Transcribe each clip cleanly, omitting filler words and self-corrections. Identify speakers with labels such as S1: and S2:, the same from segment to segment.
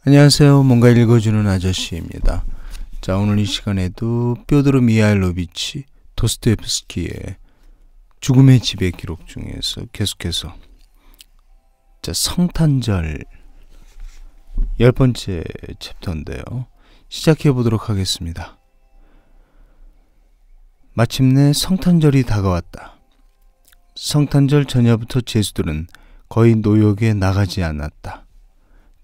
S1: 안녕하세요. 뭔가 읽어주는 아저씨입니다. 자, 오늘 이 시간에도 뾰드르 미하일로비치 도스토옙스키의 죽음의 지배 기록 중에서 계속해서 성탄절 10번째 챕터인데요. 시작해 보도록 하겠습니다. 마침내 성탄절이 다가왔다. 성탄절 전야부터 죄수들은 거의 노역에 나가지 않았다.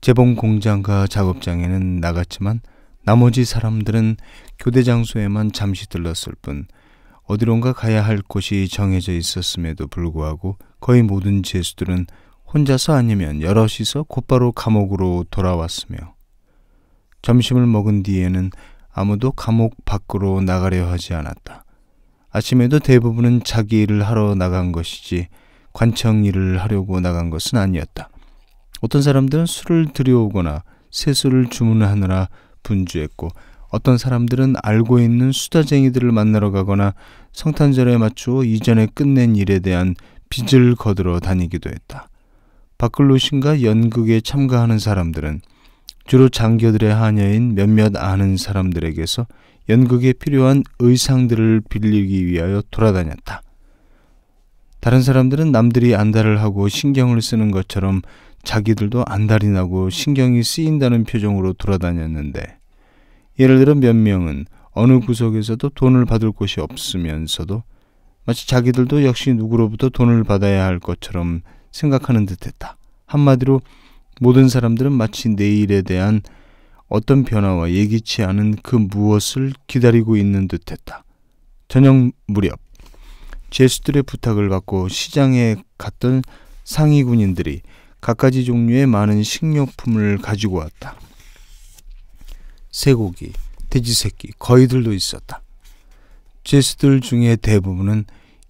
S1: 재봉 공장과 작업장에는 나갔지만 나머지 사람들은 교대 장소에만 잠시 들렀을 뿐 어디론가 가야 할 곳이 정해져 있었음에도 불구하고 거의 모든 죄수들은 혼자서 아니면 여럿이서 곧바로 감옥으로 돌아왔으며 점심을 먹은 뒤에는 아무도 감옥 밖으로 나가려 하지 않았다. 아침에도 대부분은 자기 일을 하러 나간 것이지 관청 일을 하려고 나간 것은 아니었다. 어떤 사람들은 술을 들여오거나 세수를 주문하느라 분주했고 어떤 사람들은 알고 있는 수다쟁이들을 만나러 가거나 성탄절에 맞추어 이전에 끝낸 일에 대한 빚을 거두러 다니기도 했다. 바클로신과 연극에 참가하는 사람들은 주로 장교들의 하녀인 몇몇 아는 사람들에게서 연극에 필요한 의상들을 빌리기 위하여 돌아다녔다. 다른 사람들은 남들이 안달을 하고 신경을 쓰는 것처럼 자기들도 안달이 나고 신경이 쓰인다는 표정으로 돌아다녔는데 예를 들어 몇 명은 어느 구석에서도 돈을 받을 곳이 없으면서도 마치 자기들도 역시 누구로부터 돈을 받아야 할 것처럼 생각하는 듯했다. 한마디로 모든 사람들은 마치 내일에 대한 어떤 변화와 예기치 않은 그 무엇을 기다리고 있는 듯했다. 저녁 무렵 죄수들의 부탁을 받고 시장에 갔던 상위 군인들이 갖가지 종류의 많은 식료품을 가지고 왔다. 쇠고기, 돼지새끼, 거위들도 있었다. 죄수들 중에 대부분은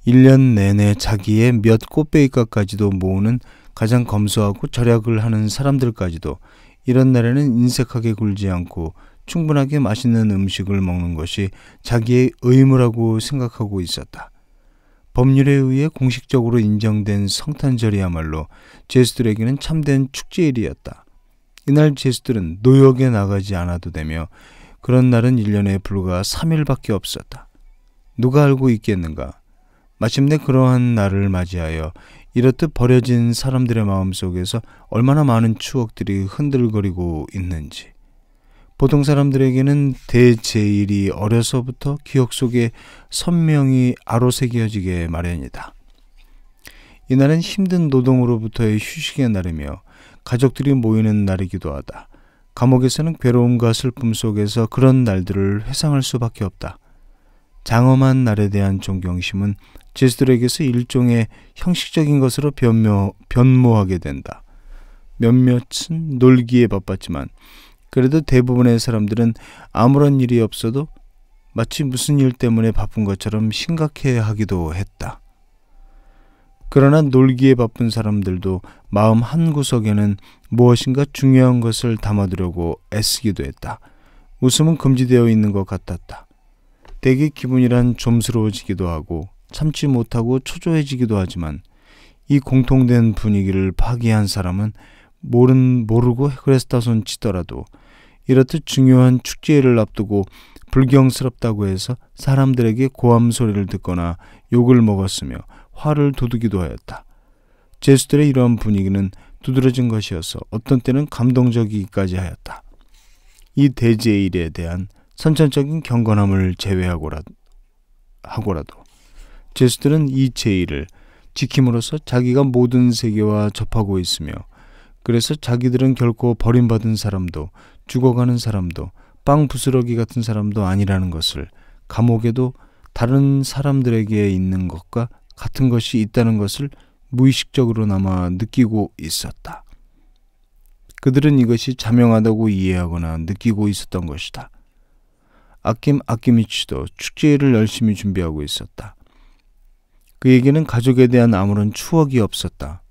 S1: 1년 내내 자기의 몇 꽃배기가까지도 모으는 가장 검소하고 절약을 하는 사람들까지도 이런 날에는 인색하게 굴지 않고 충분하게 맛있는 음식을 먹는 것이 자기의 의무라고 생각하고 있었다. 법률에 의해 공식적으로 인정된 성탄절이야말로 죄수들에게는 참된 축제일이었다. 이날 죄수들은 노역에 나가지 않아도 되며 그런 날은 1년에 불과 3일밖에 없었다. 누가 알고 있겠는가? 마침내 그러한 날을 맞이하여 이렇듯 버려진 사람들의 마음속에서 얼마나 많은 추억들이 흔들거리고 있는지. 보통 사람들에게는 대제일이 어려서부터 기억 속에 선명히 아로새겨지게 마련이다. 이날은 힘든 노동으로부터의 휴식의 날이며 가족들이 모이는 날이기도 하다. 감옥에서는 괴로움과 슬픔 속에서 그런 날들을 회상할 수밖에 없다. 장엄한 날에 대한 존경심은 죄수들에게서 일종의 형식적인 것으로 변모하게 된다. 몇몇은 놀기에 바빴지만 그래도 대부분의 사람들은 아무런 일이 없어도 마치 무슨 일 때문에 바쁜 것처럼 심각해하기도 했다. 그러나 놀기에 바쁜 사람들도 마음 한구석에는 무엇인가 중요한 것을 담아두려고 애쓰기도 했다. 웃음은 금지되어 있는 것 같았다. 대개 기분이란 좀스러워지기도 하고 참지 못하고 초조해지기도 하지만 이 공통된 분위기를 파기한 사람은 모르고 그랬다손 치더라도 이렇듯 중요한 축제를 앞두고 불경스럽다고 해서 사람들에게 고함 소리를 듣거나 욕을 먹었으며 화를 돋우기도 하였다. 죄수들의 이러한 분위기는 두드러진 것이어서 어떤 때는 감동적이기까지 하였다. 이 대제일에 대한 선천적인 경건함을 제외하고라도 죄수들은 이 제일을 지킴으로써 자기가 모든 세계와 접하고 있으며 그래서 자기들은 결코 버림받은 사람도 죽어가는 사람도 빵 부스러기 같은 사람도 아니라는 것을 감옥에도 다른 사람들에게 있는 것과 같은 것이 있다는 것을 무의식적으로나마 느끼고 있었다. 그들은 이것이 자명하다고 이해하거나 느끼고 있었던 것이다. 아키미치도 축제를 열심히 준비하고 있었다. 그에게는 가족에 대한 아무런 추억이 없었다.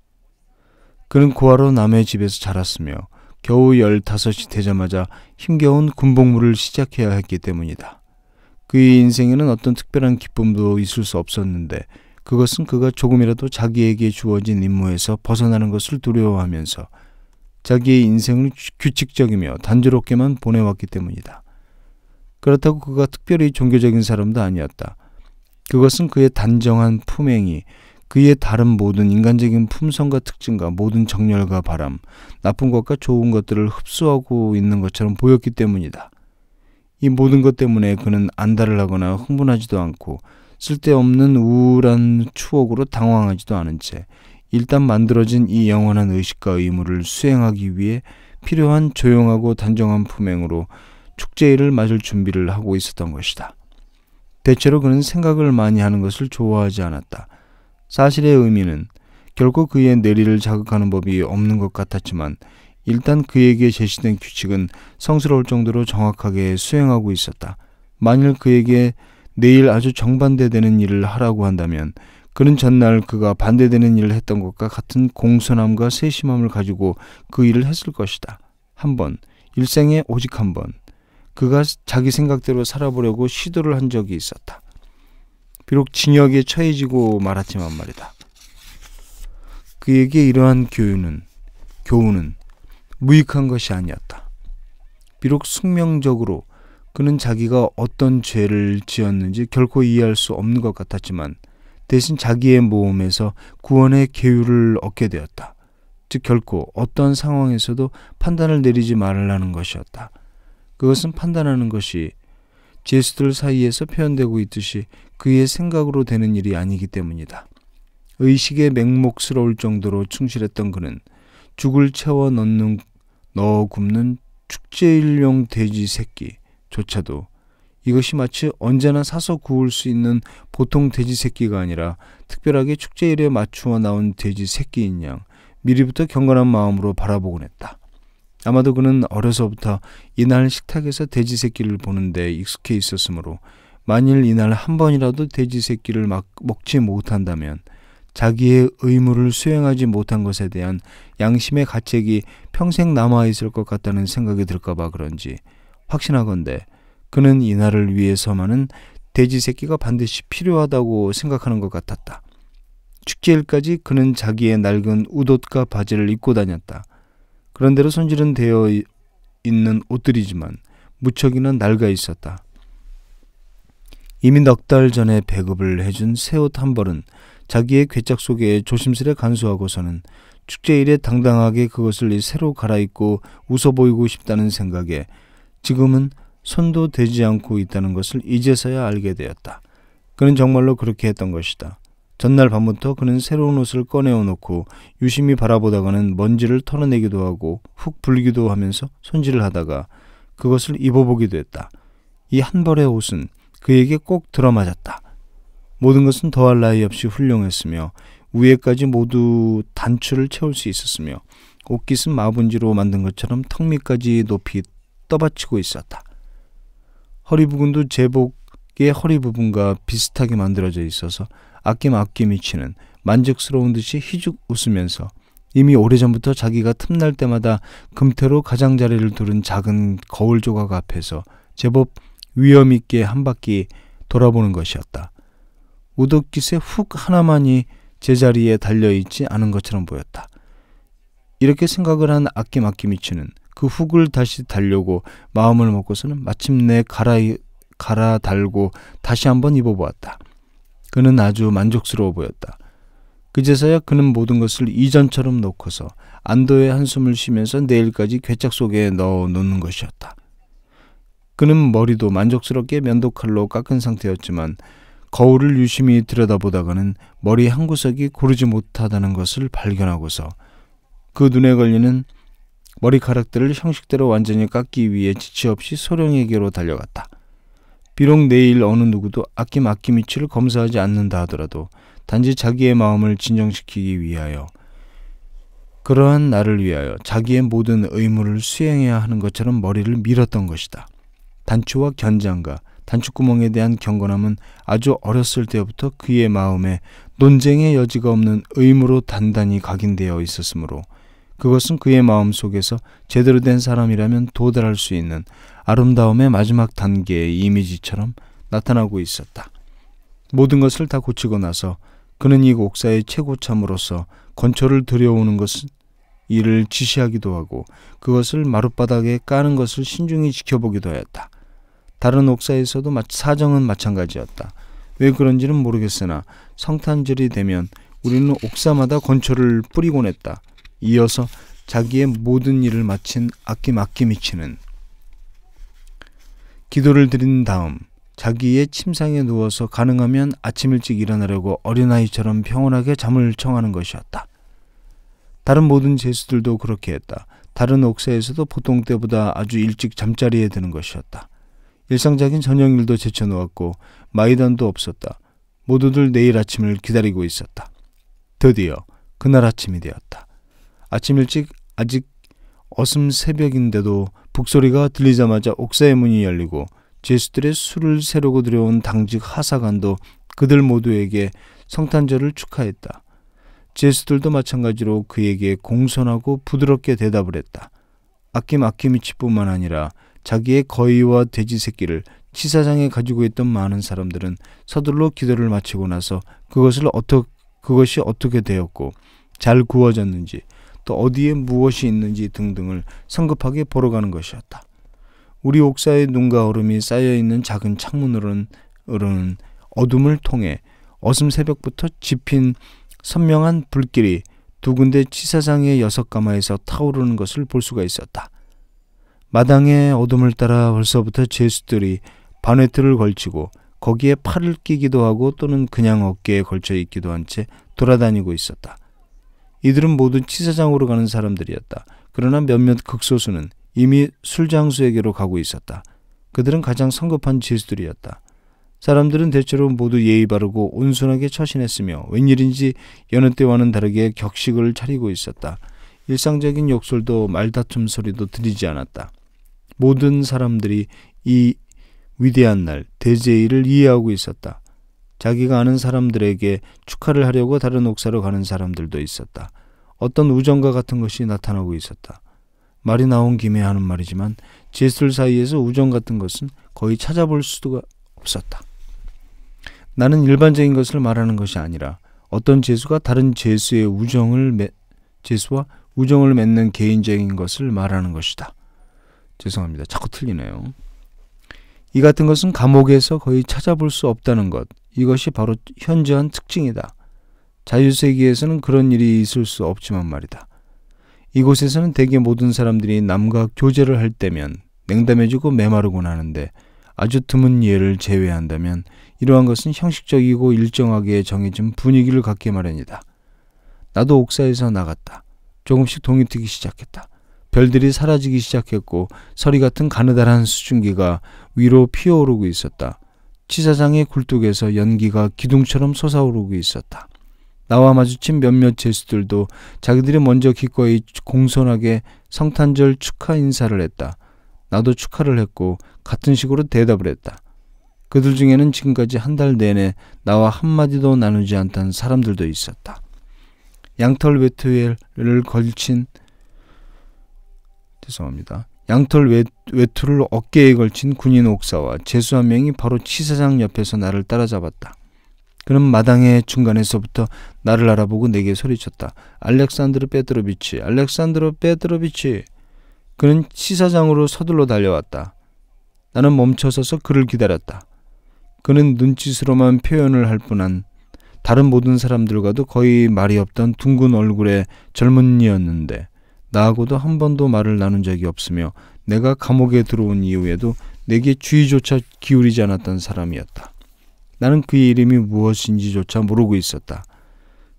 S1: 그는 고아로 남의 집에서 자랐으며 겨우 15이 되자마자 힘겨운 군복무를 시작해야 했기 때문이다. 그의 인생에는 어떤 특별한 기쁨도 있을 수 없었는데 그것은 그가 조금이라도 자기에게 주어진 임무에서 벗어나는 것을 두려워하면서 자기의 인생을 규칙적이며 단조롭게만 보내왔기 때문이다. 그렇다고 그가 특별히 종교적인 사람도 아니었다. 그것은 그의 단정한 품행이 그의 다른 모든 인간적인 품성과 특징과 모든 정열과 바람, 나쁜 것과 좋은 것들을 흡수하고 있는 것처럼 보였기 때문이다. 이 모든 것 때문에 그는 안달을 하거나 흥분하지도 않고 쓸데없는 우울한 추억으로 당황하지도 않은 채 일단 만들어진 이 영원한 의식과 의무를 수행하기 위해 필요한 조용하고 단정한 품행으로 축제일을 맞을 준비를 하고 있었던 것이다. 대체로 그는 생각을 많이 하는 것을 좋아하지 않았다. 사실의 의미는 결코 그의 내리를 자극하는 법이 없는 것 같았지만 일단 그에게 제시된 규칙은 성스러울 정도로 정확하게 수행하고 있었다. 만일 그에게 내일 아주 정반대되는 일을 하라고 한다면 그는 전날 그가 반대되는 일을 했던 것과 같은 공손함과 세심함을 가지고 그 일을 했을 것이다. 한 번, 일생에 오직 한 번, 그가 자기 생각대로 살아보려고 시도를 한 적이 있었다. 비록 징역에 처해지고 말았지만 말이다. 그에게 이러한 교훈은 무익한 것이 아니었다. 비록 숙명적으로 그는 자기가 어떤 죄를 지었는지 결코 이해할 수 없는 것 같았지만 대신 자기의 모험에서 구원의 계율을 얻게 되었다. 즉 결코 어떤 상황에서도 판단을 내리지 말라는 것이었다. 그것은 판단하는 것이 죄수들 사이에서 표현되고 있듯이 그의 생각으로 되는 일이 아니기 때문이다. 의식에 맹목스러울 정도로 충실했던 그는 죽을 채워 넣어 굽는 축제일용 돼지 새끼조차도 이것이 마치 언제나 사서 구울 수 있는 보통 돼지 새끼가 아니라 특별하게 축제일에 맞추어 나온 돼지 새끼인 양 미리부터 경건한 마음으로 바라보곤 했다. 아마도 그는 어려서부터 이날 식탁에서 돼지 새끼를 보는 데 익숙해 있었으므로 만일 이날 한 번이라도 돼지 새끼를 먹지 못한다면 자기의 의무를 수행하지 못한 것에 대한 양심의 가책이 평생 남아있을 것 같다는 생각이 들까봐 그런지 확신하건대 그는 이날을 위해서만은 돼지 새끼가 반드시 필요하다고 생각하는 것 같았다. 축제일까지 그는 자기의 낡은 웃옷과 바지를 입고 다녔다. 그런대로 손질은 되어 있는 옷들이지만 무척이나 낡아 있었다. 이미 넉 달 전에 배급을 해준 새 옷 한 벌은 자기의 괴짝 속에 조심스레 간수하고서는 축제일에 당당하게 그것을 새로 갈아입고 웃어 보이고 싶다는 생각에 지금은 손도 대지 않고 있다는 것을 이제서야 알게 되었다. 그는 정말로 그렇게 했던 것이다. 전날 밤부터 그는 새로운 옷을 꺼내어 놓고 유심히 바라보다가는 먼지를 털어내기도 하고 훅 불기도 하면서 손질을 하다가 그것을 입어보기도 했다. 이 한 벌의 옷은 그에게 꼭 들어맞았다. 모든 것은 더할 나위 없이 훌륭했으며 위에까지 모두 단추를 채울 수 있었으며 옷깃은 마분지로 만든 것처럼 턱 밑까지 높이 떠받치고 있었다. 허리 부분도 제복의 허리 부분과 비슷하게 만들어져 있어서 아낌아낌이 치는 만족스러운 듯이 희죽 웃으면서 이미 오래전부터 자기가 틈날 때마다 금태로 가장자리를 두른 작은 거울 조각 앞에서 제법 위엄 있게 한 바퀴 돌아보는 것이었다. 웃옷깃에 훅 하나만이 제자리에 달려있지 않은 것처럼 보였다. 이렇게 생각을 한 아낌아낌이 치는 그 훅을 다시 달려고 마음을 먹고서는 마침내 갈아 달고 다시 한번 입어보았다. 그는 아주 만족스러워 보였다. 그제서야 그는 모든 것을 이전처럼 놓고서 안도의 한숨을 쉬면서 내일까지 괴짝 속에 넣어 놓는 것이었다. 그는 머리도 만족스럽게 면도칼로 깎은 상태였지만 거울을 유심히 들여다보다가는 머리 한 구석이 고르지 못하다는 것을 발견하고서 그 눈에 걸리는 머리카락들을 형식대로 완전히 깎기 위해 지체 없이 소령에게로 달려갔다. 비록 내일 어느 누구도 아낌아끼미치를 검사하지 않는다 하더라도 단지 자기의 마음을 진정시키기 위하여 그러한 날을 위하여 자기의 모든 의무를 수행해야 하는 것처럼 머리를 밀었던 것이다. 단추와 견장과 단추구멍에 대한 경건함은 아주 어렸을 때부터 그의 마음에 논쟁의 여지가 없는 의무로 단단히 각인되어 있었으므로 그것은 그의 마음 속에서 제대로 된 사람이라면 도달할 수 있는 아름다움의 마지막 단계의 이미지처럼 나타나고 있었다. 모든 것을 다 고치고 나서 그는 이 옥사의 최고참으로서 건초를 들여오는 것은 이를 지시하기도 하고 그것을 마룻바닥에 까는 것을 신중히 지켜보기도 하였다. 다른 옥사에서도 사정은 마찬가지였다. 왜 그런지는 모르겠으나 성탄절이 되면 우리는 옥사마다 건초를 뿌리곤 했다. 이어서 자기의 모든 일을 마친 아키미치는 기도를 드린 다음 자기의 침상에 누워서 가능하면 아침 일찍 일어나려고 어린아이처럼 평온하게 잠을 청하는 것이었다. 다른 모든 제수들도 그렇게 했다. 다른 옥사에서도 보통 때보다 아주 일찍 잠자리에 드는 것이었다. 일상적인 저녁일도 제쳐놓았고 마이단도 없었다. 모두들 내일 아침을 기다리고 있었다. 드디어 그날 아침이 되었다. 아침 일찍 아직 어슴 새벽인데도 북소리가 들리자마자 옥사의 문이 열리고 제수들의 술을 세르고 들여온 당직 하사관도 그들 모두에게 성탄절을 축하했다. 제수들도 마찬가지로 그에게 공손하고 부드럽게 대답을 했다. 아키미치뿐만 아니라 자기의 거위와 돼지 새끼를 치사장에 가지고 있던 많은 사람들은 서둘러 기도를 마치고 나서 그것이 어떻게 되었고 잘 구워졌는지 또 어디에 무엇이 있는지 등등을 성급하게 보러 가는 것이었다. 우리 옥사의 눈과 얼음이 쌓여있는 작은 창문으로는 어둠을 통해 어슴 새벽부터 짚인 선명한 불길이 두 군데 치사장의 6가마에서 타오르는 것을 볼 수가 있었다. 마당의 어둠을 따라 벌써부터 제수들이 바네트를 걸치고 거기에 팔을 끼기도 하고 또는 그냥 어깨에 걸쳐 있기도 한 채 돌아다니고 있었다. 이들은 모두 치사장으로 가는 사람들이었다. 그러나 몇몇 극소수는 이미 술장수에게로 가고 있었다. 그들은 가장 성급한 제수들이었다. 사람들은 대체로 모두 예의 바르고 온순하게 처신했으며 웬일인지 여느 때와는 다르게 격식을 차리고 있었다. 일상적인 욕설도 말다툼 소리도 들리지 않았다. 모든 사람들이 이 위대한 날 대제일을 이해하고 있었다. 자기가 아는 사람들에게 축하를 하려고 다른 옥사로 가는 사람들도 있었다. 어떤 우정과 같은 것이 나타나고 있었다. 말이 나온 김에 하는 말이지만 제수들 사이에서 우정 같은 것은 거의 찾아볼 수가 없었다. 나는 일반적인 것을 말하는 것이 아니라 어떤 제수가 다른 제수와 우정을 맺는 개인적인 것을 말하는 것이다. 죄송합니다. 자꾸 틀리네요. 이 같은 것은 감옥에서 거의 찾아볼 수 없다는 것. 이것이 바로 현저한 특징이다. 자유세계에서는 그런 일이 있을 수 없지만 말이다. 이곳에서는 대개 모든 사람들이 남과 교제를 할 때면 냉담해지고 메마르곤 하는데 아주 드문 예를 제외한다면 이러한 것은 형식적이고 일정하게 정해진 분위기를 갖게 마련이다. 나도 옥사에서 나갔다. 조금씩 동이 트기 시작했다. 별들이 사라지기 시작했고 서리 같은 가느다란 수증기가 위로 피어오르고 있었다. 치사장의 굴뚝에서 연기가 기둥처럼 솟아오르고 있었다. 나와 마주친 몇몇 제수들도 자기들이 먼저 기꺼이 공손하게 성탄절 축하 인사를 했다. 나도 축하를 했고 같은 식으로 대답을 했다. 그들 중에는 지금까지 한 달 내내 나와 한마디도 나누지 않던 사람들도 있었다. 양털 외투를 어깨에 걸친 군인 옥사와 제수 한 명이 바로 치사장 옆에서 나를 따라잡았다. 그는 마당의 중간에서부터 나를 알아보고 내게 소리쳤다. 알렉산드로 페트로비치. 그는 치사장으로 서둘러 달려왔다. 나는 멈춰서서 그를 기다렸다. 그는 눈짓으로만 표현을 할 뿐한 다른 모든 사람들과도 거의 말이 없던 둥근 얼굴의 젊은이였는데 나하고도 한 번도 말을 나눈 적이 없으며 내가 감옥에 들어온 이후에도 내게 주의조차 기울이지 않았던 사람이었다. 나는 그의 이름이 무엇인지조차 모르고 있었다.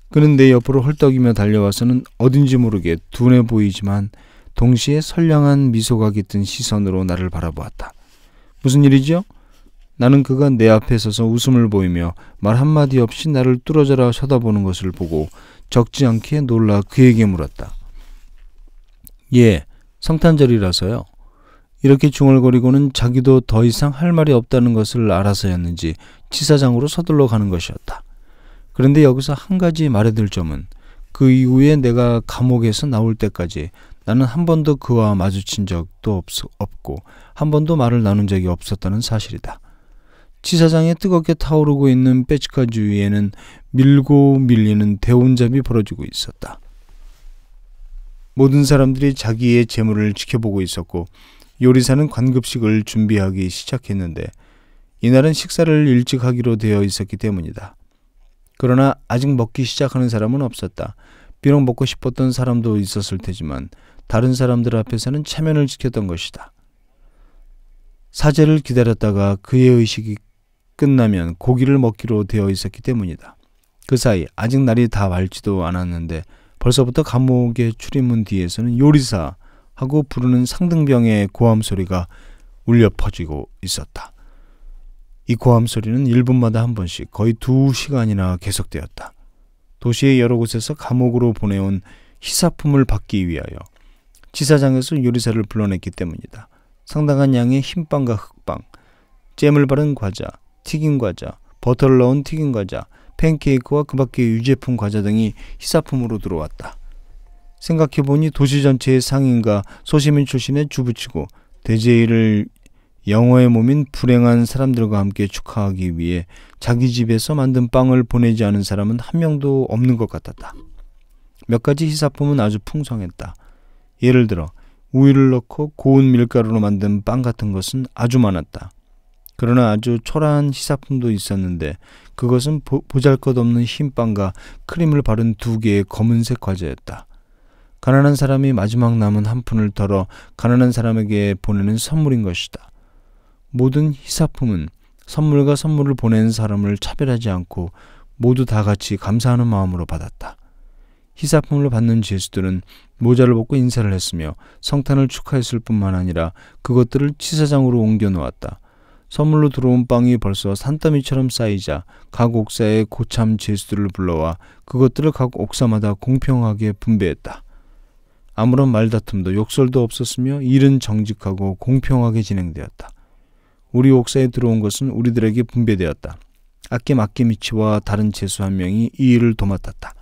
S1: 그는 내 옆으로 헐떡이며 달려와서는 어딘지 모르게 둔해 보이지만 동시에 선량한 미소가 깃든 시선으로 나를 바라보았다. 무슨 일이죠? 나는 그가 내 앞에 서서 웃음을 보이며 말 한마디 없이 나를 뚫어져라 쳐다보는 것을 보고 적지 않게 놀라 그에게 물었다. 예, 성탄절이라서요. 이렇게 중얼거리고는 자기도 더 이상 할 말이 없다는 것을 알아서였는지 치사장으로 서둘러 가는 것이었다. 그런데 여기서 한 가지 말해둘 점은 그 이후에 내가 감옥에서 나올 때까지 나는 한 번도 그와 마주친 적도 없고 한 번도 말을 나눈 적이 없었다는 사실이다. 치사장에 뜨겁게 타오르고 있는 빼치카 주위에는 밀고 밀리는 대혼잡이 벌어지고 있었다. 모든 사람들이 자기의 재물을 지켜보고 있었고 요리사는 관급식을 준비하기 시작했는데 이날은 식사를 일찍 하기로 되어 있었기 때문이다. 그러나 아직 먹기 시작하는 사람은 없었다. 비록 먹고 싶었던 사람도 있었을 테지만 다른 사람들 앞에서는 체면을 지켰던 것이다. 사제를 기다렸다가 그의 의식이 끝나면 고기를 먹기로 되어 있었기 때문이다. 그 사이 아직 날이 다 밝지도 않았는데 벌써부터 감옥의 출입문 뒤에서는 요리사 하고 부르는 상등병의 고함 소리가 울려 퍼지고 있었다. 이 고함 소리는 1분마다 한 번씩 거의 2시간이나 계속되었다. 도시의 여러 곳에서 감옥으로 보내온 희사품을 받기 위하여 지사장에서 요리사를 불러냈기 때문이다. 상당한 양의 흰빵과 흑빵, 잼을 바른 과자, 튀긴 과자, 버터를 넣은 튀긴 과자, 팬케이크와 그 밖의 유제품 과자 등이 희사품으로 들어왔다. 생각해보니 도시 전체의 상인과 소시민 출신의 주부치고 대제일을 영어의 몸인 불행한 사람들과 함께 축하하기 위해 자기 집에서 만든 빵을 보내지 않은 사람은 한 명도 없는 것 같았다. 몇 가지 희사품은 아주 풍성했다. 예를 들어 우유를 넣고 고운 밀가루로 만든 빵 같은 것은 아주 많았다. 그러나 아주 초라한 희사품도 있었는데 그것은 보잘것없는 흰빵과 크림을 바른 2개의 검은색 과자였다. 가난한 사람이 마지막 남은 한 푼을 덜어 가난한 사람에게 보내는 선물인 것이다. 모든 희사품은 선물과 선물을 보낸 사람을 차별하지 않고 모두 다 같이 감사하는 마음으로 받았다. 희사품을 받는 죄수들은 모자를 벗고 인사를 했으며 성탄을 축하했을 뿐만 아니라 그것들을 치사장으로 옮겨 놓았다. 선물로 들어온 빵이 벌써 산더미처럼 쌓이자 각 옥사의 고참 죄수들을 불러와 그것들을 각 옥사마다 공평하게 분배했다. 아무런 말다툼도 욕설도 없었으며 일은 정직하고 공평하게 진행되었다. 우리 옥사에 들어온 것은 우리들에게 분배되었다. 아키미치와 다른 죄수 한 명이 이 일을 도맡았다.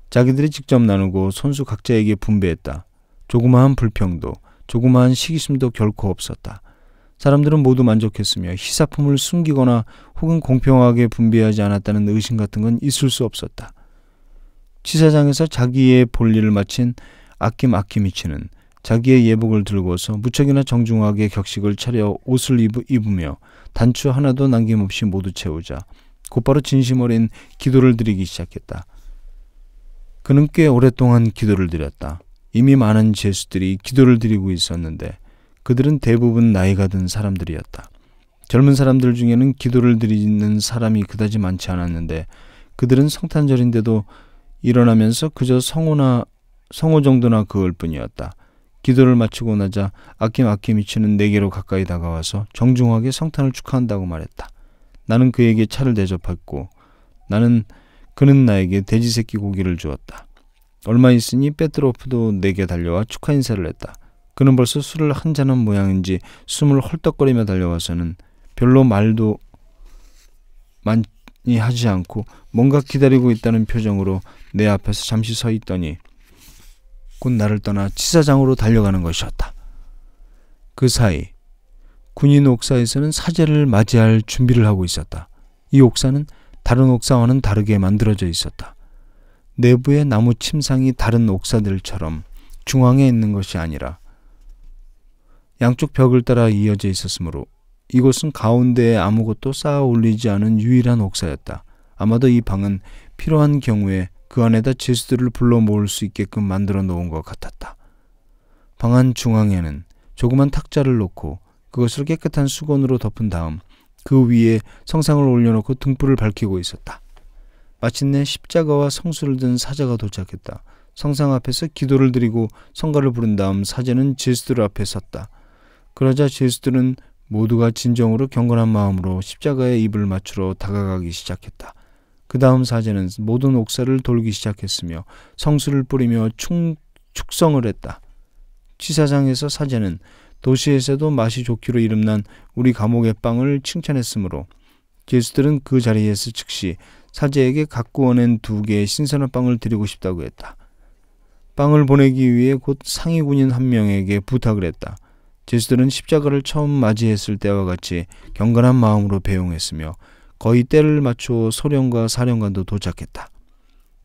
S1: 자기들이 직접 나누고 손수 각자에게 분배했다. 조그마한 불평도 조그마한 시기심도 결코 없었다. 사람들은 모두 만족했으며 희사품을 숨기거나 혹은 공평하게 분배하지 않았다는 의심 같은 건 있을 수 없었다. 치사장에서 자기의 볼일을 마친 아키미치는 자기의 예복을 들고서 무척이나 정중하게 격식을 차려 옷을 입으며 단추 하나도 남김없이 모두 채우자 곧바로 진심 어린 기도를 드리기 시작했다. 그는 꽤 오랫동안 기도를 드렸다. 이미 많은 죄수들이 기도를 드리고 있었는데 그들은 대부분 나이가 든 사람들이었다. 젊은 사람들 중에는 기도를 드리는 사람이 그다지 많지 않았는데 그들은 성탄절인데도 일어나면서 그저 성호 정도나 그을 뿐이었다. 기도를 마치고 나자 아키미치는 내게로 가까이 다가와서 정중하게 성탄을 축하한다고 말했다. 나는 그에게 차를 대접했고 그는 나에게 돼지새끼 고기를 주었다. 얼마 있으니 빼트로프도 내게 달려와 축하 인사를 했다. 그는 벌써 술을 한잔한 모양인지 숨을 헐떡거리며 달려와서는 별로 말도 많이 하지 않고 뭔가 기다리고 있다는 표정으로 내 앞에서 잠시 서 있더니 곧 나를 떠나 치사장으로 달려가는 것이었다. 그 사이 군인 옥사에서는 사제를 맞이할 준비를 하고 있었다. 이 옥사는 다른 옥사와는 다르게 만들어져 있었다. 내부의 나무 침상이 다른 옥사들처럼 중앙에 있는 것이 아니라 양쪽 벽을 따라 이어져 있었으므로 이곳은 가운데에 아무것도 쌓아 올리지 않은 유일한 옥사였다. 아마도 이 방은 필요한 경우에 그 안에다 죄수들을 불러 모을 수 있게끔 만들어 놓은 것 같았다. 방 안 중앙에는 조그만 탁자를 놓고 그것을 깨끗한 수건으로 덮은 다음 그 위에 성상을 올려놓고 등불을 밝히고 있었다. 마침내 십자가와 성수를 든 사자가 도착했다. 성상 앞에서 기도를 드리고 성가를 부른 다음 사제는 죄수들 앞에 섰다. 그러자 죄수들은 모두가 진정으로 경건한 마음으로 십자가에 입을 맞추러 다가가기 시작했다. 그 다음 사제는 모든 옥사를 돌기 시작했으며 성수를 뿌리며 축성을 했다. 치사장에서 사제는 도시에서도 맛이 좋기로 이름난 우리 감옥의 빵을 칭찬했으므로 죄수들은 그 자리에서 즉시 사제에게 갖고 오낸 2개의 신선한 빵을 드리고 싶다고 했다. 빵을 보내기 위해 곧 상위 군인 한 명에게 부탁을 했다. 죄수들은 십자가를 처음 맞이했을 때와 같이 경건한 마음으로 배웅했으며 거의 때를 맞춰 소령과 사령관도 도착했다.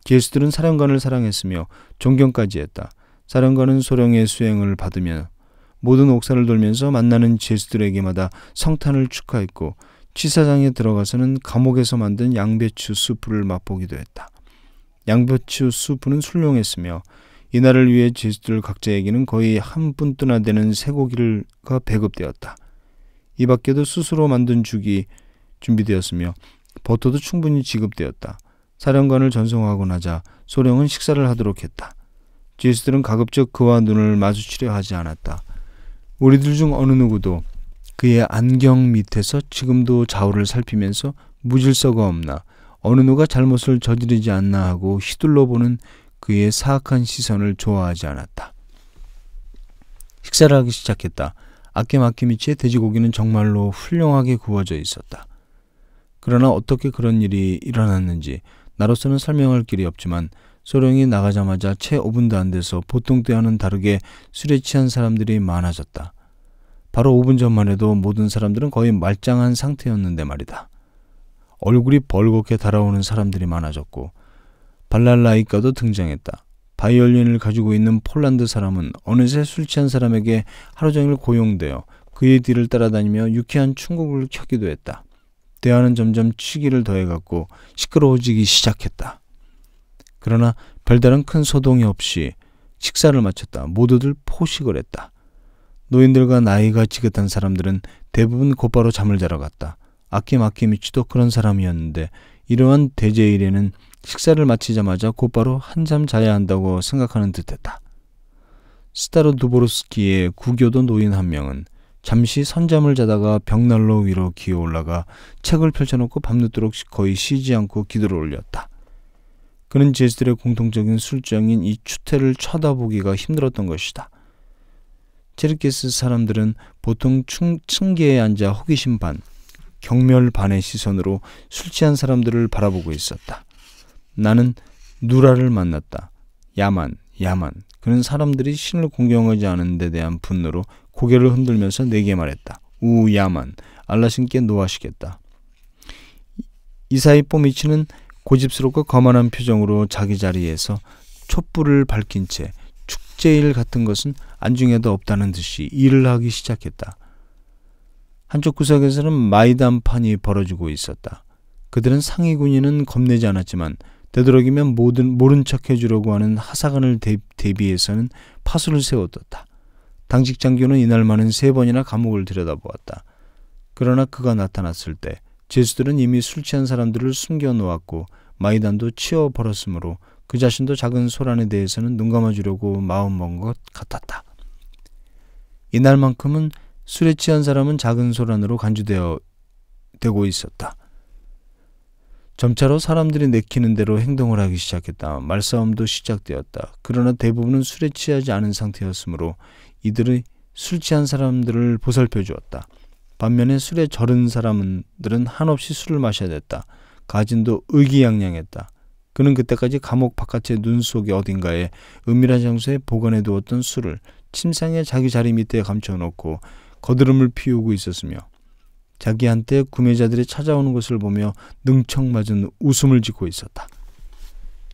S1: 죄수들은 사령관을 사랑했으며 존경까지 했다. 사령관은 소령의 수행을 받으며 모든 옥사를 돌면서 만나는 죄수들에게마다 성탄을 축하했고 취사장에 들어가서는 감옥에서 만든 양배추 수프를 맛보기도 했다. 양배추 수프는 훌륭했으며 이날을 위해 죄수들 각자에게는 거의 한 푼뜨나 되는 쇠고기가 배급되었다. 이 밖에도 스스로 만든 죽이 준비되었으며 버터도 충분히 지급되었다. 사령관을 전송하고 나자 소령은 식사를 하도록 했다. 죄수들은 가급적 그와 눈을 마주치려 하지 않았다. 우리들 중 어느 누구도 그의 안경 밑에서 지금도 좌우를 살피면서 무질서가 없나, 어느 누가 잘못을 저지르지 않나 하고 휘둘러 보는 그의 사악한 시선을 좋아하지 않았다. 식사를 하기 시작했다. 아낌아낌이치의 돼지고기는 정말로 훌륭하게 구워져 있었다. 그러나 어떻게 그런 일이 일어났는지 나로서는 설명할 길이 없지만 소령이 나가자마자 채 5분도 안 돼서 보통 때와는 다르게 술에 취한 사람들이 많아졌다. 바로 5분 전만 해도 모든 사람들은 거의 말짱한 상태였는데 말이다. 얼굴이 벌겋게 달아오는 사람들이 많아졌고 발랄라이카도 등장했다. 바이올린을 가지고 있는 폴란드 사람은 어느새 술 취한 사람에게 하루 종일 고용되어 그의 뒤를 따라다니며 유쾌한 춤곡을 켜기도 했다. 대화는 점점 취기를 더해갔고 시끄러워지기 시작했다. 그러나 별다른 큰 소동이 없이 식사를 마쳤다. 모두들 포식을 했다. 노인들과 나이가 지긋한 사람들은 대부분 곧바로 잠을 자러 갔다. 아키마키미치도 그런 사람이었는데 이러한 대제일에는 식사를 마치자마자 곧바로 한잠 자야 한다고 생각하는 듯했다. 스타로 두보르스키의 구교도 노인 한 명은 잠시 선잠을 자다가 벽난로 위로 기어 올라가 책을 펼쳐놓고 밤늦도록 거의 쉬지 않고 기도를 올렸다. 그는 제수들의 공통적인 술정인 이 추태를 쳐다보기가 힘들었던 것이다. 체르케스 사람들은 보통 층계에 앉아 호기심 반, 경멸 반의 시선으로 술 취한 사람들을 바라보고 있었다. 나는 누라를 만났다. 야만. 그는 사람들이 신을 공경하지 않은 데 대한 분노로 고개를 흔들면서 내게 말했다. 우 야만, 알라신께 노하시겠다. 이사이 뽀미치는 고집스럽고 거만한 표정으로 자기 자리에서 촛불을 밝힌 채 축제일 같은 것은 안중에도 없다는 듯이 일을 하기 시작했다. 한쪽 구석에서는 마이단판이 벌어지고 있었다. 그들은 상위 군인은 겁내지 않았지만 되도록이면 모른 척 해주려고 하는 하사관을 대비해서는 파수를 세워뒀다. 당직 장교는 이날만은 3번이나 감옥을 들여다보았다. 그러나 그가 나타났을 때 제수들은 이미 술 취한 사람들을 숨겨놓았고 마이단도 치워버렸으므로 그 자신도 작은 소란에 대해서는 눈 감아주려고 마음먹은 것 같았다. 이날만큼은 술에 취한 사람은 작은 소란으로 간주되고 있었다. 점차로 사람들이 내키는 대로 행동을 하기 시작했다. 말싸움도 시작되었다. 그러나 대부분은 술에 취하지 않은 상태였으므로 이들이 술 취한 사람들을 보살펴 주었다. 반면에 술에 절은 사람들은 한없이 술을 마셔야 됐다. 가진도 의기양양했다. 그는 그때까지 감옥 바깥의 눈 속의 어딘가에 은밀한 장소에 보관해 두었던 술을 침상에 자기 자리 밑에 감춰놓고 거드름을 피우고 있었으며 자기한테 구매자들이 찾아오는 것을 보며 능청맞은 웃음을 짓고 있었다.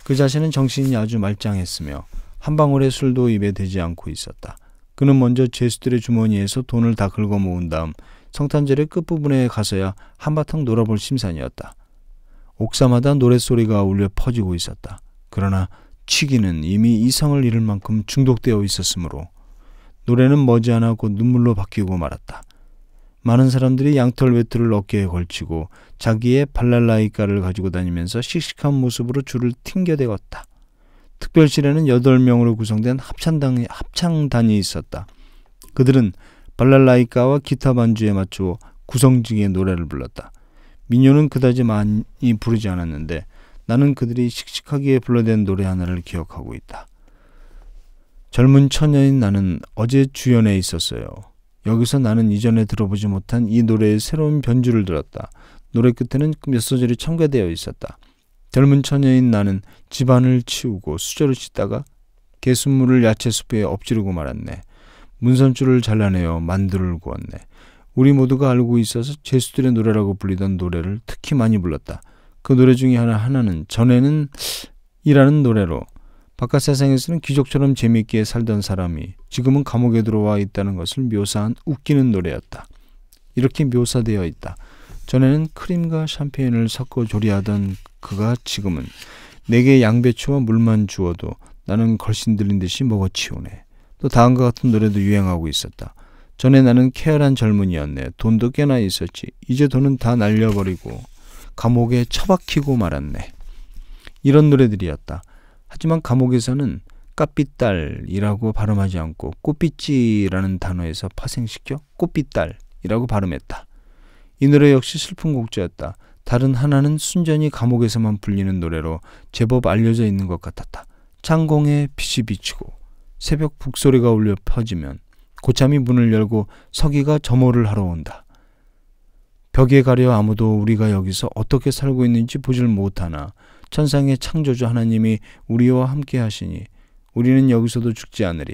S1: 그 자신은 정신이 아주 말짱했으며 한 방울의 술도 입에 대지 않고 있었다. 그는 먼저 죄수들의 주머니에서 돈을 다 긁어 모은 다음 성탄절의 끝부분에 가서야 한바탕 놀아볼 심산이었다. 옥사마다 노랫소리가 울려 퍼지고 있었다. 그러나 취기는 이미 이성을 잃을 만큼 중독되어 있었으므로 노래는 머지않아 곧 눈물로 바뀌고 말았다. 많은 사람들이 양털 외투를 어깨에 걸치고 자기의 발랄라이카를 가지고 다니면서 씩씩한 모습으로 줄을 튕겨대었다. 특별실에는 8명으로 구성된 합창단이 있었다. 그들은 발랄라이카와 기타 반주에 맞추어 구성지게 노래를 불렀다. 민요는 그다지 많이 부르지 않았는데 나는 그들이 씩씩하게 불러댄 노래 하나를 기억하고 있다. 젊은 처녀인 나는 어제 주연에 있었어요. 여기서 나는 이전에 들어보지 못한 이 노래의 새로운 변주를 들었다. 노래 끝에는 몇 소절이 첨가되어 있었다. 젊은 처녀인 나는 집안을 치우고 수저를 씻다가 개순물을 야채수프에 엎지르고 말았네. 문선줄을 잘라내어 만두를 구웠네. 우리 모두가 알고 있어서 제수들의 노래라고 불리던 노래를 특히 많이 불렀다. 그 노래 중에 하나는 전에는 이라는 노래로 바깥 세상에서는 귀족처럼 재미있게 살던 사람이 지금은 감옥에 들어와 있다는 것을 묘사한 웃기는 노래였다. 이렇게 묘사되어 있다. 전에는 크림과 샴페인을 섞어 조리하던 그가 지금은 내게 양배추와 물만 주어도 나는 걸신 들린 듯이 먹어치우네. 또 다음과 같은 노래도 유행하고 있었다. 전에 나는 쾌활한 젊은이였네. 돈도 꽤나 있었지. 이제 돈은 다 날려버리고 감옥에 처박히고 말았네. 이런 노래들이었다. 하지만 감옥에서는 까삐딸이라고 발음하지 않고 꽃빛지라는 단어에서 파생시켜 꽃빛딸이라고 발음했다. 이 노래 역시 슬픈 곡조였다. 다른 하나는 순전히 감옥에서만 불리는 노래로 제법 알려져 있는 것 같았다. 창공에 빛이 비치고 새벽 북소리가 울려 퍼지면 고참이 문을 열고 서기가 점호를 하러 온다. 벽에 가려 아무도 우리가 여기서 어떻게 살고 있는지 보질 못하나 천상의 창조주 하나님이 우리와 함께 하시니 우리는 여기서도 죽지 않으리.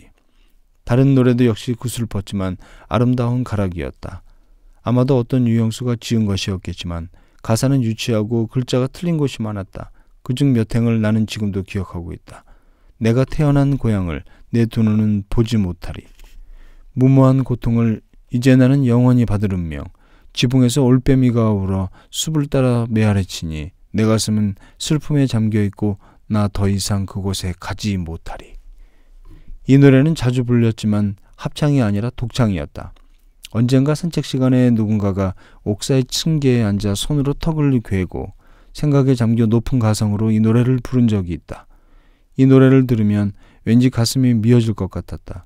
S1: 다른 노래도 역시 구슬펐지만 아름다운 가락이었다. 아마도 어떤 유형수가 지은 것이었겠지만 가사는 유치하고 글자가 틀린 곳이 많았다. 그중 몇 행을 나는 지금도 기억하고 있다. 내가 태어난 고향을 내 두 눈은 보지 못하리. 무모한 고통을 이제 나는 영원히 받을 운명. 지붕에서 올빼미가 울어 숲을 따라 메아리치니 내 가슴은 슬픔에 잠겨있고 나 더 이상 그곳에 가지 못하리. 이 노래는 자주 불렸지만 합창이 아니라 독창이었다. 언젠가 산책 시간에 누군가가 옥사의 층계에 앉아 손으로 턱을 괴고 생각에 잠겨 높은 가성으로 이 노래를 부른 적이 있다. 이 노래를 들으면 왠지 가슴이 미어질 것 같았다.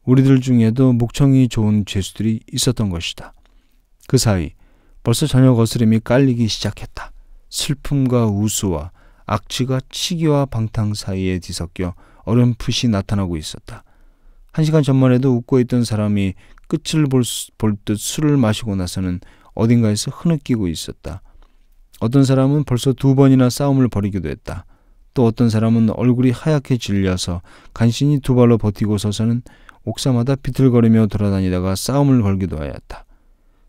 S1: 우리들 중에도 목청이 좋은 죄수들이 있었던 것이다. 그 사이 벌써 저녁 어스름이 깔리기 시작했다. 슬픔과 우수와 악취가 치기와 방탕 사이에 뒤섞여 어렴풋이 나타나고 있었다. 1시간 전만 해도 웃고 있던 사람이 끝을 볼 듯 술을 마시고 나서는 어딘가에서 흐느끼고 있었다. 어떤 사람은 벌써 2번이나 싸움을 벌이기도 했다. 또 어떤 사람은 얼굴이 하얗게 질려서 간신히 2발로 버티고 서서는 옥사마다 비틀거리며 돌아다니다가 싸움을 걸기도 하였다.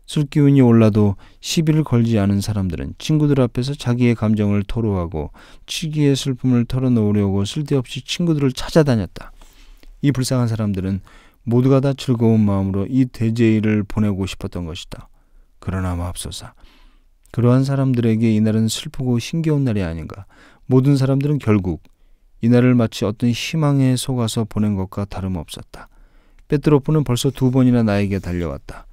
S1: 술기운이 올라도 시비를 걸지 않은 사람들은 친구들 앞에서 자기의 감정을 토로하고 치기의 슬픔을 털어놓으려고 쓸데없이 친구들을 찾아다녔다. 이 불쌍한 사람들은 모두가 다 즐거운 마음으로 이 대제일을 보내고 싶었던 것이다. 그러나 맙소사. 그러한 사람들에게 이날은 슬프고 힘겨운 날이 아닌가. 모든 사람들은 결국 이날을 마치 어떤 희망에 속아서 보낸 것과 다름없었다. 페트로프는 벌써 2번이나 나에게 달려왔다.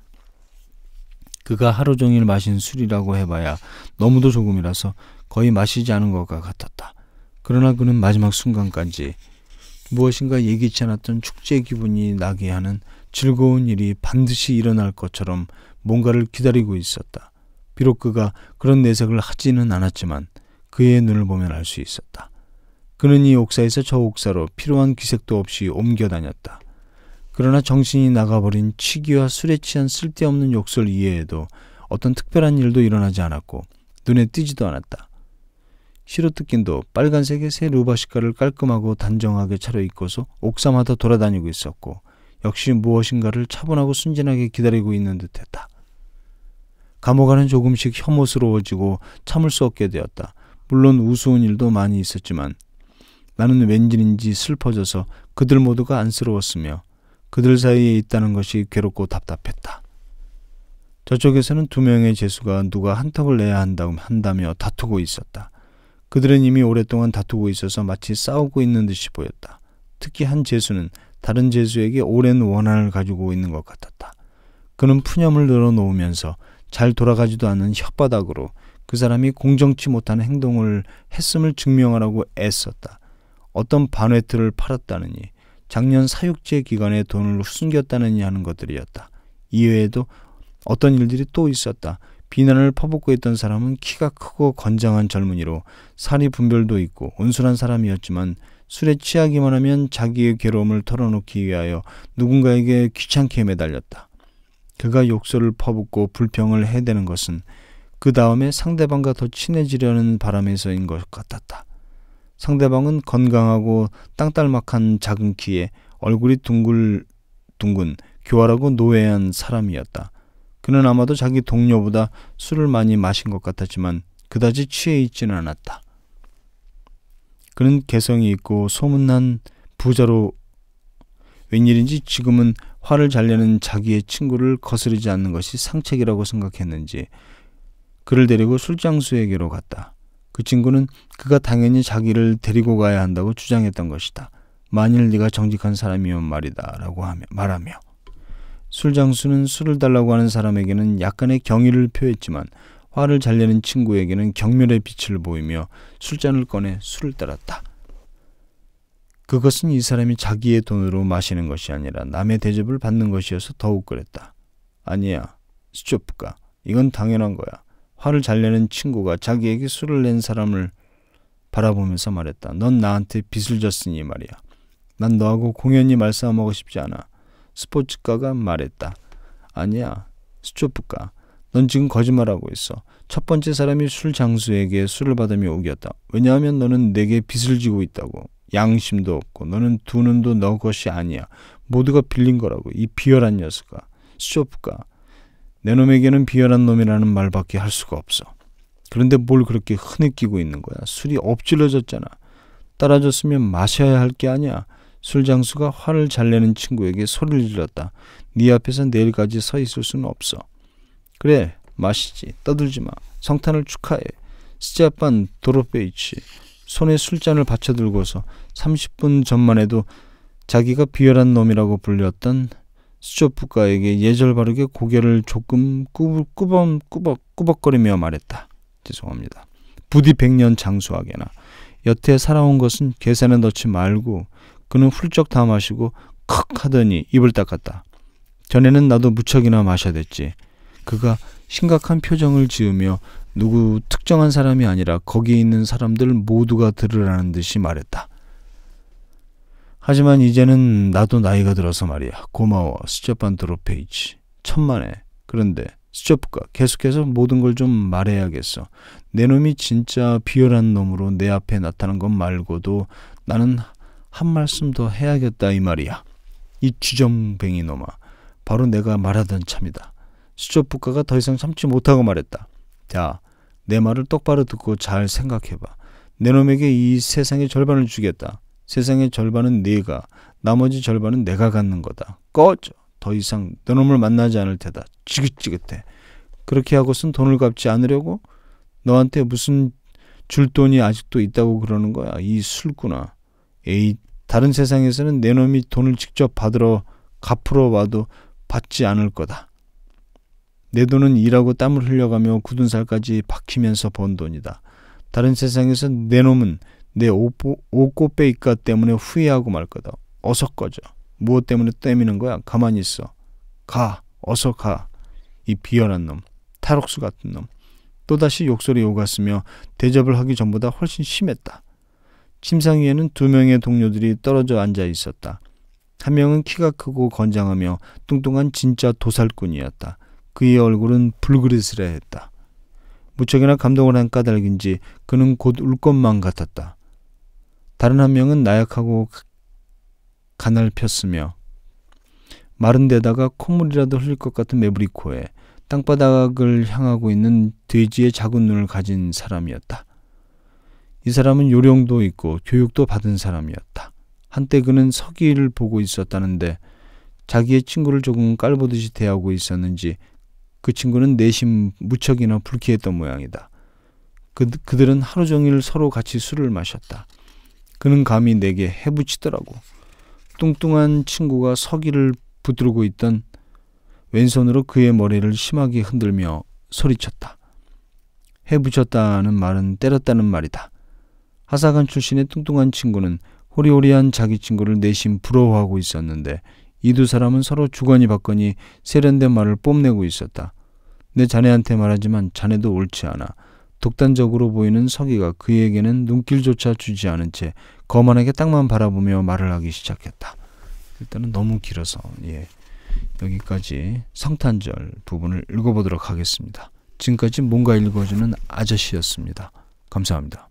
S1: 그가 하루 종일 마신 술이라고 해봐야 너무도 조금이라서 거의 마시지 않은 것과 같았다. 그러나 그는 마지막 순간까지 무엇인가 예기치 않았던 축제 기분이 나게 하는 즐거운 일이 반드시 일어날 것처럼 뭔가를 기다리고 있었다. 비록 그가 그런 내색을 하지는 않았지만 그의 눈을 보면 알 수 있었다. 그는 이 옥사에서 저 옥사로 필요한 기색도 없이 옮겨 다녔다. 그러나 정신이 나가버린 치기와 술에 취한 쓸데없는 욕설 이외에도 어떤 특별한 일도 일어나지 않았고 눈에 띄지도 않았다. 시로트킨도 빨간색의 새 루바시카를 깔끔하고 단정하게 차려입고서 옥사마다 돌아다니고 있었고 역시 무엇인가를 차분하고 순진하게 기다리고 있는 듯했다. 감옥 안은 조금씩 혐오스러워지고 참을 수 없게 되었다. 물론 우스운 일도 많이 있었지만 나는 왠지인지 슬퍼져서 그들 모두가 안쓰러웠으며 그들 사이에 있다는 것이 괴롭고 답답했다. 저쪽에서는 2명의 죄수가 누가 한턱을 내야 한다며 다투고 있었다. 그들은 이미 오랫동안 다투고 있어서 마치 싸우고 있는 듯이 보였다. 특히 한 죄수는 다른 죄수에게 오랜 원한을 가지고 있는 것 같았다. 그는 푸념을 늘어놓으면서 잘 돌아가지도 않는 혓바닥으로 그 사람이 공정치 못한 행동을 했음을 증명하라고 애썼다. 어떤 반회틀을 팔았다느니 작년 사육제 기간에 돈을 숨겼다느니 하는 것들이었다. 이외에도 어떤 일들이 또 있었다. 비난을 퍼붓고 있던 사람은 키가 크고 건장한 젊은이로 살이 분별도 있고 온순한 사람이었지만 술에 취하기만 하면 자기의 괴로움을 털어놓기 위하여 누군가에게 귀찮게 매달렸다. 그가 욕설을 퍼붓고 불평을 해대는 것은 그 다음에 상대방과 더 친해지려는 바람에서인 것 같았다. 상대방은 건강하고 땅딸막한 작은 키에 얼굴이 둥근 교활하고 노회한 사람이었다. 그는 아마도 자기 동료보다 술을 많이 마신 것 같았지만 그다지 취해 있지는 않았다. 그는 개성이 있고 소문난 부자로 웬일인지 지금은 화를 잘 내는 자기의 친구를 거스르지 않는 것이 상책이라고 생각했는지 그를 데리고 술장수에게로 갔다. 그 친구는 그가 당연히 자기를 데리고 가야 한다고 주장했던 것이다. 만일 네가 정직한 사람이면 말이다 라고 말하며 술장수는 술을 달라고 하는 사람에게는 약간의 경의를 표했지만 화를 잘 내는 친구에게는 경멸의 빛을 보이며 술잔을 꺼내 술을 따랐다. 그것은 이 사람이 자기의 돈으로 마시는 것이 아니라 남의 대접을 받는 것이어서 더욱 그랬다. 아니야, 스초프가. 이건 당연한 거야. 화를 잘 내는 친구가 자기에게 술을 낸 사람을 바라보면서 말했다. 넌 나한테 빚을 졌으니 말이야. 난 너하고 공연히 말싸움하고 싶지 않아. 스포츠카가 말했다. 아니야, 스초프가. 넌 지금 거짓말하고 있어. 첫 번째 사람이 술 장수에게 술을 받으며 우겼다. 왜냐하면 너는 내게 빚을 지고 있다고. 양심도 없고 너는 두 눈도 너 것이 아니야. 모두가 빌린 거라고. 이 비열한 녀석아. 스초프가. 내 놈에게는 비열한 놈이라는 말밖에 할 수가 없어. 그런데 뭘 그렇게 흐느끼고 있는 거야. 술이 엎질러졌잖아. 따라줬으면 마셔야 할 게 아니야. 술장수가 화를 잘 내는 친구에게 소리를 질렀다. 네 앞에서 내일까지 서 있을 수는 없어. 그래, 마시지. 떠들지 마. 성탄을 축하해. 스제판 도로페이치. 손에 술잔을 받쳐들고서 30분 전만 해도 자기가 비열한 놈이라고 불렸던 스초프가에게 예절 바르게 고개를 조금 꾸벅꾸벅거리며 말했다. 죄송합니다. 부디 100년 장수하게나. 여태 살아온 것은 계산에 넣지 말고. 그는 훌쩍 다 마시고 컥 하더니 입을 닦았다. 전에는 나도 무척이나 마셔댔지. 그가 심각한 표정을 지으며 누구 특정한 사람이 아니라 거기 있는 사람들 모두가 들으라는 듯이 말했다. 하지만 이제는 나도 나이가 들어서 말이야. 고마워, 스제판 도로페이치. 천만에. 그런데 스초프가 계속해서 모든 걸 좀 말해야겠어. 내 놈이 진짜 비열한 놈으로 내 앞에 나타난 것 말고도 나는 한 말씀 더 해야겠다 이 말이야. 이 쥐정뱅이 놈아. 바로 내가 말하던 참이다. 스초프가가 더 이상 참지 못하고 말했다. 자, 내 말을 똑바로 듣고 잘 생각해봐. 내 놈에게 이 세상의 절반을 주겠다. 세상의 절반은 네가, 나머지 절반은 내가 갖는 거다. 꺼져. 더 이상 내 놈을 만나지 않을 테다. 지긋지긋해. 그렇게 하고선 돈을 갚지 않으려고? 너한테 무슨 줄 돈이 아직도 있다고 그러는 거야. 이 술꾼아. 에이, 다른 세상에서는 내 놈이 돈을 직접 갚으러 와도 받지 않을 거다. 내 돈은 일하고 땀을 흘려가며 굳은 살까지 박히면서 번 돈이다. 다른 세상에서 내 놈은 내 옷꽃배이가 때문에 후회하고 말 거다. 어서 꺼져. 무엇 때문에 떼미는 거야? 가만히 있어. 가. 어서 가. 이 비열한 놈. 탈옥수 같은 놈. 또다시 욕설이 오갔으며 대접을 하기 전보다 훨씬 심했다. 침상 위에는 2명의 동료들이 떨어져 앉아 있었다. 한 명은 키가 크고 건장하며 뚱뚱한 진짜 도살꾼이었다. 그의 얼굴은 불그리스레했다. 무척이나 감동을 한 까닭인지 그는 곧 울 것만 같았다. 다른 한 명은 나약하고 가날폈으며 마른 데다가 콧물이라도 흘릴 것 같은 매부리 코에 땅바닥을 향하고 있는 돼지의 작은 눈을 가진 사람이었다. 이 사람은 요령도 있고 교육도 받은 사람이었다. 한때 그는 서기를 보고 있었다는데 자기의 친구를 조금 깔보듯이 대하고 있었는지 그 친구는 내심 무척이나 불쾌했던 모양이다. 그들은 하루 종일 서로 같이 술을 마셨다. 그는 감히 내게 해붙이더라고. 뚱뚱한 친구가 서기를 붙들고 있던 왼손으로 그의 머리를 심하게 흔들며 소리쳤다. 해붙였다는 말은 때렸다는 말이다. 하사관 출신의 뚱뚱한 친구는 호리호리한 자기 친구를 내심 부러워하고 있었는데 이 두 사람은 서로 주거니 받거니 세련된 말을 뽐내고 있었다. 내 자네한테 말하지만 자네도 옳지 않아. 독단적으로 보이는 서기가 그에게는 눈길조차 주지 않은 채 거만하게 땅만 바라보며 말을 하기 시작했다. 일단은 너무 길어서 여기까지 성탄절 부분을 읽어보도록 하겠습니다. 지금까지 뭔가 읽어주는 아저씨였습니다. 감사합니다.